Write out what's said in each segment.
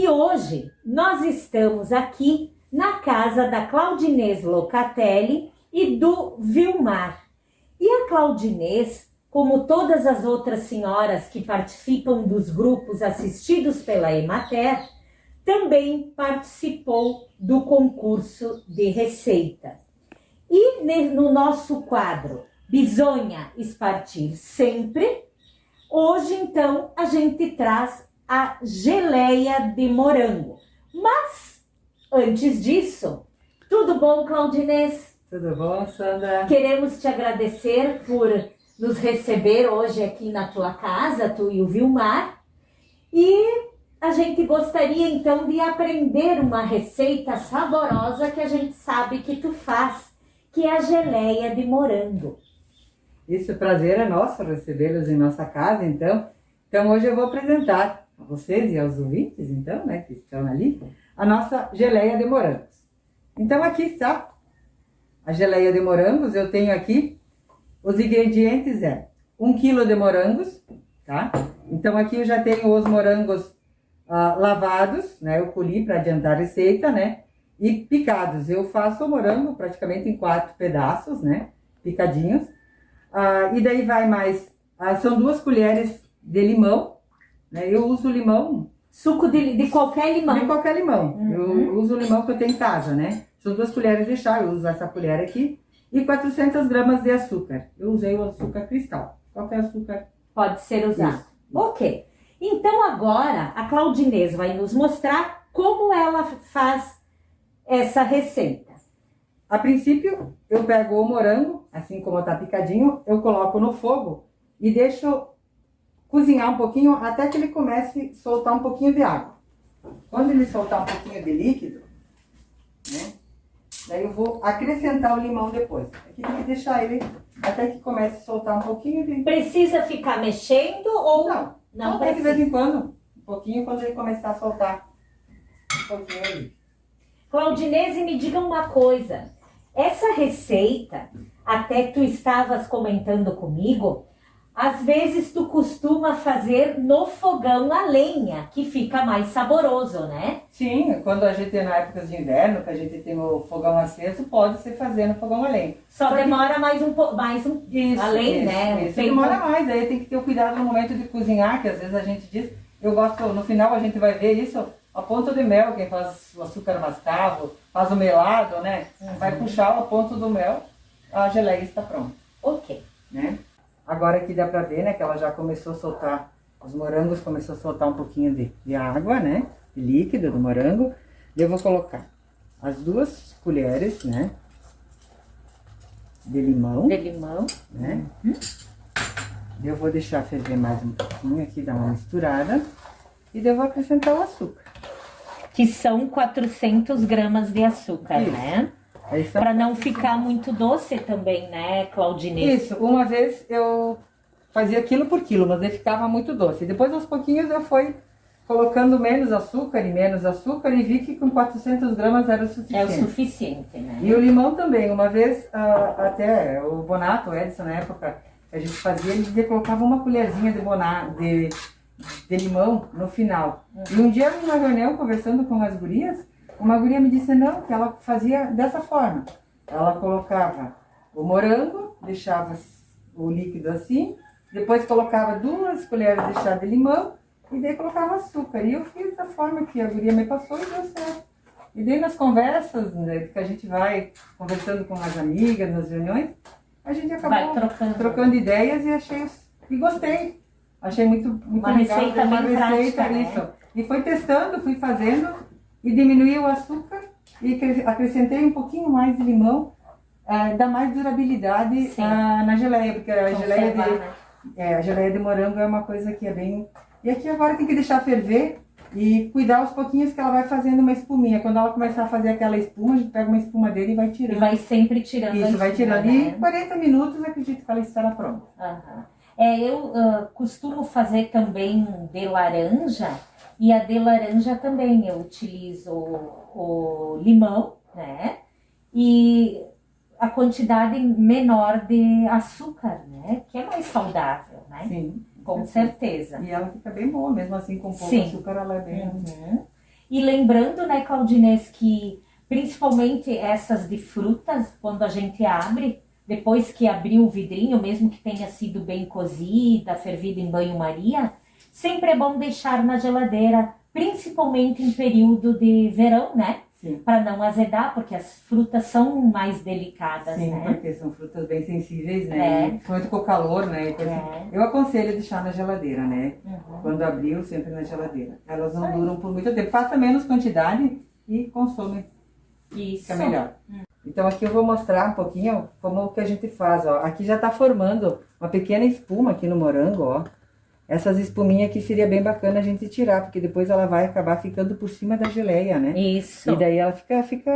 E hoje nós estamos aqui na casa da Claudinês Locatelli e do Vilmar. E a Claudinês, como todas as outras senhoras que participam dos grupos assistidos pela Emater, também participou do concurso de receita. E no nosso quadro Bisonha Espartir Sempre, hoje então a gente traz a geleia de morango. Mas, antes disso, tudo bom, Claudinês? Tudo bom, Sandra? Queremos te agradecer por nos receber hoje aqui na tua casa, tu e o Vilmar. E a gente gostaria então de aprender uma receita saborosa que a gente sabe que tu faz, que é a geleia de morango. Isso, o prazer é nosso recebê-los em nossa casa, então. Então hoje eu vou apresentar a vocês e aos ouvintes, então, né, que estão ali, a nossa geleia de morangos. Então aqui está a geleia de morangos. Eu tenho aqui, os ingredientes 1 kg de morangos, tá? Então aqui eu já tenho os morangos lavados, né, eu colhi para adiantar a receita, né, e picados. Eu faço o morango praticamente em 4 pedaços, né, picadinhos. E daí vai mais, são 2 colheres de limão, né? Eu uso limão... Suco de qualquer limão? De qualquer limão. Eu uso o limão que eu tenho em casa, né? São 2 colheres de chá, eu uso essa colher aqui. E 400 gramas de açúcar. Eu usei o açúcar cristal. Qualquer açúcar pode ser usado. Isso. Ok. Então agora a Claudinês vai nos mostrar como ela faz essa receita. A princípio, eu pego o morango, assim como está picadinho, eu coloco no fogo e deixo cozinhar um pouquinho até que ele comece a soltar um pouquinho de água. Quando ele soltar um pouquinho de líquido, né, daí eu vou acrescentar o limão depois. Aqui tem que deixar ele até que comece a soltar um pouquinho de... Precisa ficar mexendo ou... Não precisa. De vez em quando, um pouquinho, quando ele começar a soltar um pouquinho ali. Claudinês, me diga uma coisa. Essa receita, até tu estavas comentando comigo, às vezes tu costuma fazer no fogão a lenha, que fica mais saboroso, né? Sim, quando a gente, na época de inverno, que a gente tem o fogão aceso, pode se fazer no fogão a lenha. Só demora mais um pouco, Isso, além, né? Isso. Demora mais, aí tem que ter o cuidado no momento de cozinhar, que às vezes a gente diz, eu gosto, no final a gente vai ver isso, a ponta de mel, quem faz o açúcar mascavo, faz o melado, né? Vai puxar a ponta do mel, a geleia está pronta. Ok. Né? Agora aqui dá pra ver, né, que ela já começou a soltar, os morangos começou a soltar um pouquinho de água, né, de líquido do morango. E eu vou colocar as 2 colheres, né, de limão. De limão. Né? Eu vou deixar ferver mais um pouquinho aqui, dar uma misturada. E daí eu vou acrescentar o açúcar. Que são 400 gramas de açúcar, Isso. né? Para não ficar muito doce também, né, Claudinês? Isso, uma vez eu fazia quilo por quilo, mas ele ficava muito doce. Depois, aos pouquinhos, eu fui colocando menos açúcar e vi que com 400 gramas era o suficiente. É o suficiente, né? E o limão também. Uma vez, até o Bonato, o Edson, na época que a gente fazia, ele dizia que colocava uma colherzinha de limão no final. E um dia, numa reunião, conversando com as gurias, uma guria me disse não, que ela fazia dessa forma. Ela colocava o morango, deixava o líquido assim, depois colocava 2 colheres de chá de limão e daí colocava açúcar. E eu fiz da forma que a guria me passou e deu certo. E daí nas conversas, né, que a gente vai conversando com as amigas, nas reuniões, a gente acabou trocando ideias e gostei. Achei muito uma legal. Receita uma bem receita, prática, isso. Né? E fui testando, fui fazendo e diminuí o açúcar e acrescentei um pouquinho mais de limão, dá mais durabilidade na geleia, porque a geleia de morango é uma coisa que é bem... E aqui agora tem que deixar ferver e cuidar aos pouquinhos que ela vai fazendo uma espuminha. Quando ela começar a fazer aquela espuma, a gente pega uma espuma dele e vai tirando. E vai sempre tirando. Isso, vai tirando. Né? E em 40 minutos acredito que ela estará pronta. Eu costumo fazer também de laranja, e a de laranja também eu utilizo o limão, né? E a quantidade menor de açúcar, né? Que é mais saudável, né? Sim. Com certeza. E ela fica bem boa, mesmo assim com pouco Sim. açúcar, ela é bem... E lembrando, né, Claudinês, que principalmente essas de frutas, quando a gente abre, depois que abriu o vidrinho, mesmo que tenha sido bem cozida, fervida em banho-maria, sempre é bom deixar na geladeira, principalmente em período de verão, né? Para não azedar, porque as frutas são mais delicadas, sim, né? Porque são frutas bem sensíveis, né? Principalmente com o calor, né? Eu aconselho deixar na geladeira, né? Quando abriu, sempre na geladeira. Elas não duram por muito tempo. Faça menos quantidade e consome. Isso. Fica melhor. Então aqui eu vou mostrar um pouquinho como que a gente faz, ó. Aqui já tá formando uma pequena espuma aqui no morango, ó. Essas espuminhas aqui seria bem bacana a gente tirar, porque depois ela vai acabar ficando por cima da geleia, né? Isso. E daí ela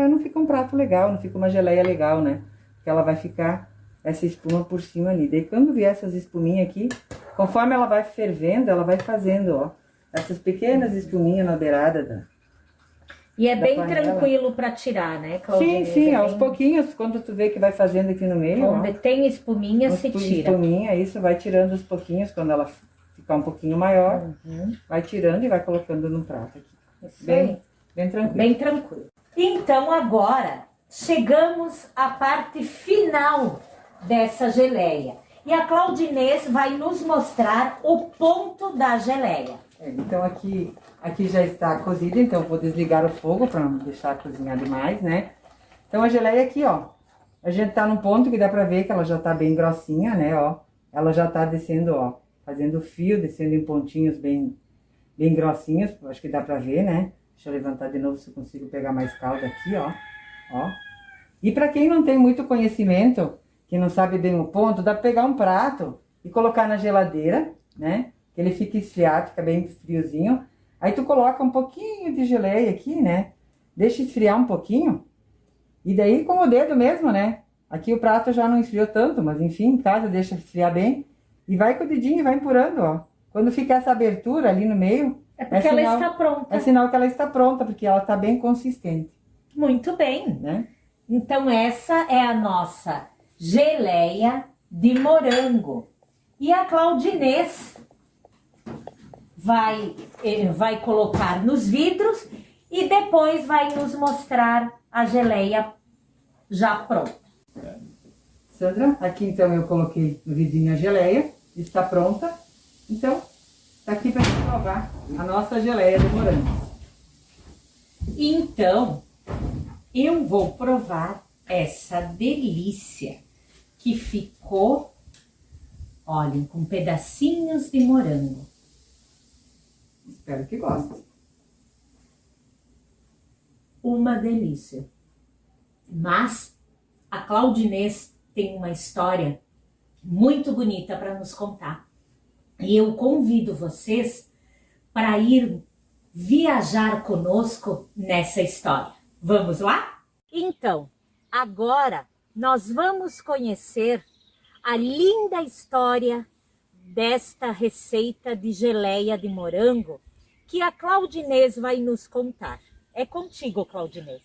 não fica um prato legal, não fica uma geleia legal, né? Porque ela vai ficar essa espuma por cima ali. Daí quando vier essas espuminhas aqui, conforme ela vai fervendo, ela vai fazendo, ó, essas pequenas espuminhas na beirada da E é bem panela. Tranquilo para tirar, né, Claudinês? Sim, aos pouquinhos, quando tu vê que vai fazendo aqui no meio, onde ó, tem espuminha, se tira. Espuminha, isso vai tirando aos pouquinhos, quando ela ficar um pouquinho maior, vai tirando e vai colocando no prato aqui. Isso bem, aí. bem tranquilo. Bem tranquilo. Então agora chegamos à parte final dessa geleia. E a Claudinês vai nos mostrar o ponto da geleia. Então aqui já está cozida, então eu vou desligar o fogo para não deixar cozinhar demais, né? Então a geleia aqui, ó, a gente tá num ponto que dá para ver que ela já tá bem grossinha, né, ó. Ela já tá descendo, ó, fazendo fio, descendo em pontinhos bem grossinhos, acho que dá para ver, né? Deixa eu levantar de novo se eu consigo pegar mais calda aqui, ó. E para quem não tem muito conhecimento, que não sabe bem o ponto, dá para pegar um prato e colocar na geladeira, né? Que ele fica esfriado, fica bem friozinho. Aí tu coloca um pouquinho de geleia aqui, né? Deixa esfriar um pouquinho. E daí com o dedo mesmo, né? Aqui o prato já não esfriou tanto, mas enfim, em casa deixa esfriar bem. E vai com o dedinho e vai empurrando, ó. Quando fica essa abertura ali no meio... É porque ela está pronta. É sinal que ela está pronta, porque ela está bem consistente. Muito bem. Né? Então essa é a nossa geleia de morango. E a Claudinês vai colocar nos vidros e depois vai nos mostrar a geleia já pronta. Sandra, aqui então eu coloquei no vidrinho a geleia, está pronta. Então, tá aqui para provar a nossa geleia de morango. Então, eu vou provar essa delícia que ficou, olhem, com pedacinhos de morango. Espero que gostem. Uma delícia. Mas a Claudinês tem uma história muito bonita para nos contar. E eu convido vocês para ir viajar conosco nessa história. Vamos lá? Então, agora nós vamos conhecer a linda história desta receita de geleia de morango que a Claudinês vai nos contar. É contigo, Claudinês.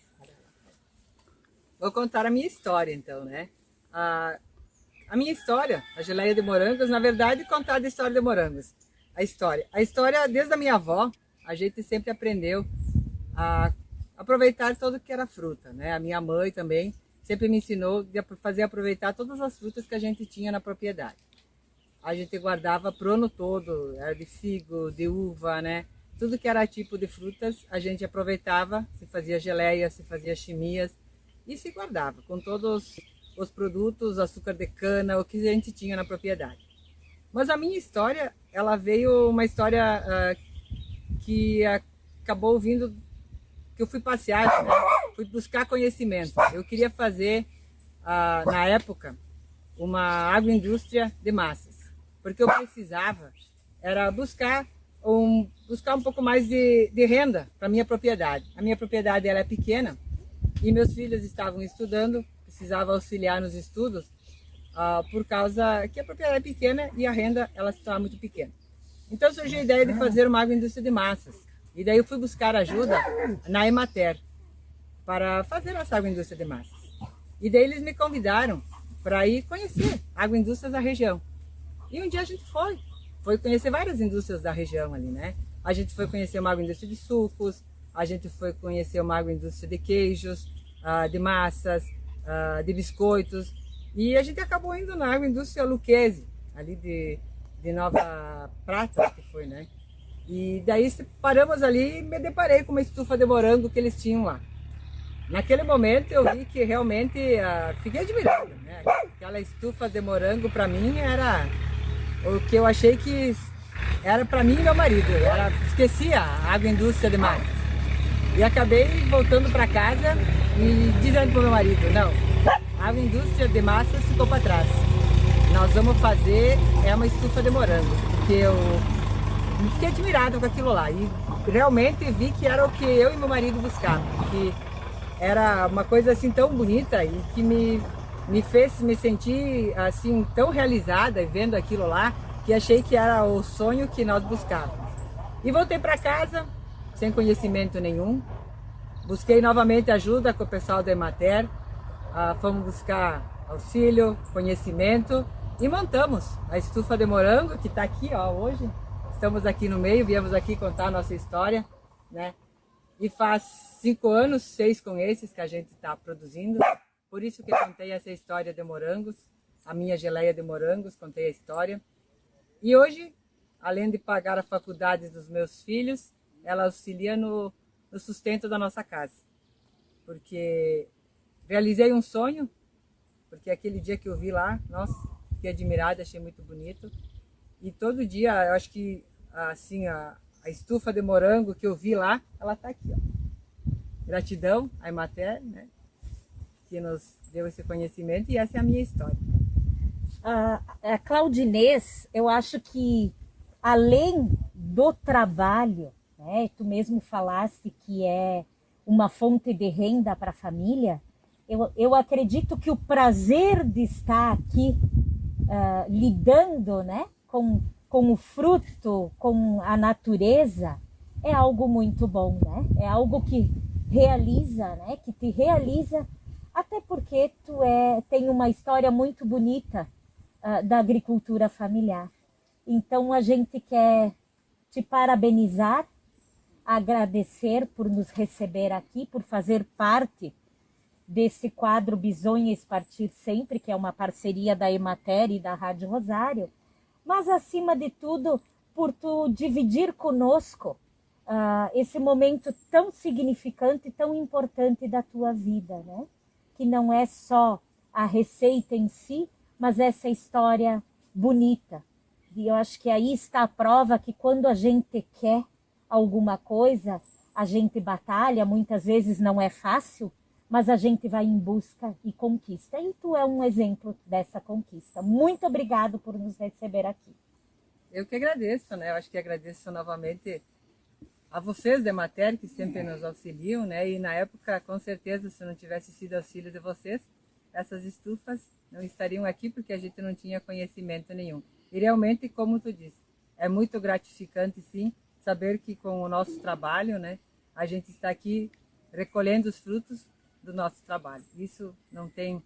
Vou contar a minha história, então, né? A minha história, a geleia de morangos, na verdade, contar a história de morangos. A história, desde a minha avó, a gente sempre aprendeu a aproveitar tudo que era fruta, né? A minha mãe também sempre me ensinou a fazer aproveitar todas as frutas que a gente tinha na propriedade. A gente guardava pro ano todo, era de figo, de uva, né? Tudo que era tipo de frutas, a gente aproveitava, se fazia geleia, se fazia chimias e se guardava com todos os produtos, açúcar de cana, o que a gente tinha na propriedade. Mas a minha história, ela veio uma história que acabou vindo, que eu fui passear, né? Fui buscar conhecimento. Eu queria fazer, na época, uma agroindústria de massas, porque eu precisava era buscar um pouco mais de renda para minha propriedade. A minha propriedade ela é pequena e meus filhos estavam estudando, precisava auxiliar nos estudos, por causa que a propriedade é pequena e a renda ela está muito pequena. Então surgiu a ideia de fazer uma agroindústria de massas. E daí eu fui buscar ajuda na Emater para fazer essa agroindústria de massas. E daí eles me convidaram para ir conhecer agroindústrias da região. E um dia a gente foi conhecer várias indústrias da região ali, né? A gente foi conhecer uma agroindústria de sucos, a gente foi conhecer uma agroindústria de queijos, de massas, de biscoitos, e a gente acabou indo na agroindústria Lucchese, ali de Nova Prata, que foi, né? E daí paramos ali e me deparei com uma estufa de morango que eles tinham lá. Naquele momento eu vi que realmente fiquei admirada, né? Aquela estufa de morango para mim era o que eu achei que era para mim e meu marido. Esqueci a agroindústria de massas. E acabei voltando para casa e dizendo para o meu marido, não, a agroindústria de massas ficou para trás. Nós vamos fazer uma estufa de morango, porque eu fiquei admirado com aquilo lá. E realmente vi que era o que eu e meu marido buscavam, que era uma coisa assim tão bonita e que me fez me sentir assim tão realizada vendo aquilo lá, que achei que era o sonho que nós buscávamos. E voltei para casa sem conhecimento nenhum, busquei novamente ajuda com o pessoal da Emater, fomos buscar auxílio, conhecimento e montamos a estufa de morango que está aqui, ó, hoje. Estamos aqui no meio, viemos aqui contar a nossa história, né? E faz 5 anos, 6 com esses que a gente está produzindo. Por isso que eu contei essa história de morangos, a minha geleia de morangos, contei a história. E hoje, além de pagar a faculdade dos meus filhos, ela auxilia no sustento da nossa casa. Porque realizei um sonho, porque aquele dia que eu vi lá, nossa, fiquei admirada, achei muito bonito. E todo dia, eu acho que assim, a estufa de morango que eu vi lá, ela está aqui, ó. Gratidão à Emater, né, que nos deu esse conhecimento, e essa é a minha história. A Claudinês, eu acho que além do trabalho, né, tu mesmo falaste que é uma fonte de renda para a família, eu acredito que o prazer de estar aqui lidando, né, com o fruto, com a natureza, é algo muito bom, né? É algo que realiza, né? Que te realiza, até porque tem uma história muito bonita da agricultura familiar. Então a gente quer te parabenizar, agradecer por nos receber aqui, por fazer parte desse quadro Bisonhas Partir Sempre, que é uma parceria da Emater e da Rádio Rosário, mas acima de tudo, por tu dividir conosco esse momento tão significante, tão importante da tua vida, né? Que não é só a receita em si, mas essa história bonita. E eu acho que aí está a prova que quando a gente quer alguma coisa, a gente batalha, muitas vezes não é fácil, mas a gente vai em busca e conquista. E tu é um exemplo dessa conquista. Muito obrigado por nos receber aqui. Eu que agradeço, né? Eu acho que agradeço novamente a vocês da Emater, que sempre nos auxiliam, né? E na época, com certeza, se não tivesse sido auxílio de vocês, essas estufas não estariam aqui, porque a gente não tinha conhecimento nenhum. E realmente, como tu disse, é muito gratificante, sim, saber que com o nosso trabalho, né, a gente está aqui recolhendo os frutos do nosso trabalho. Isso não tem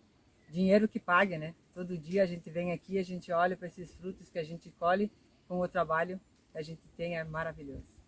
dinheiro que pague, né? Todo dia a gente vem aqui, a gente olha para esses frutos que a gente colhe com o trabalho que a gente tem, é maravilhoso.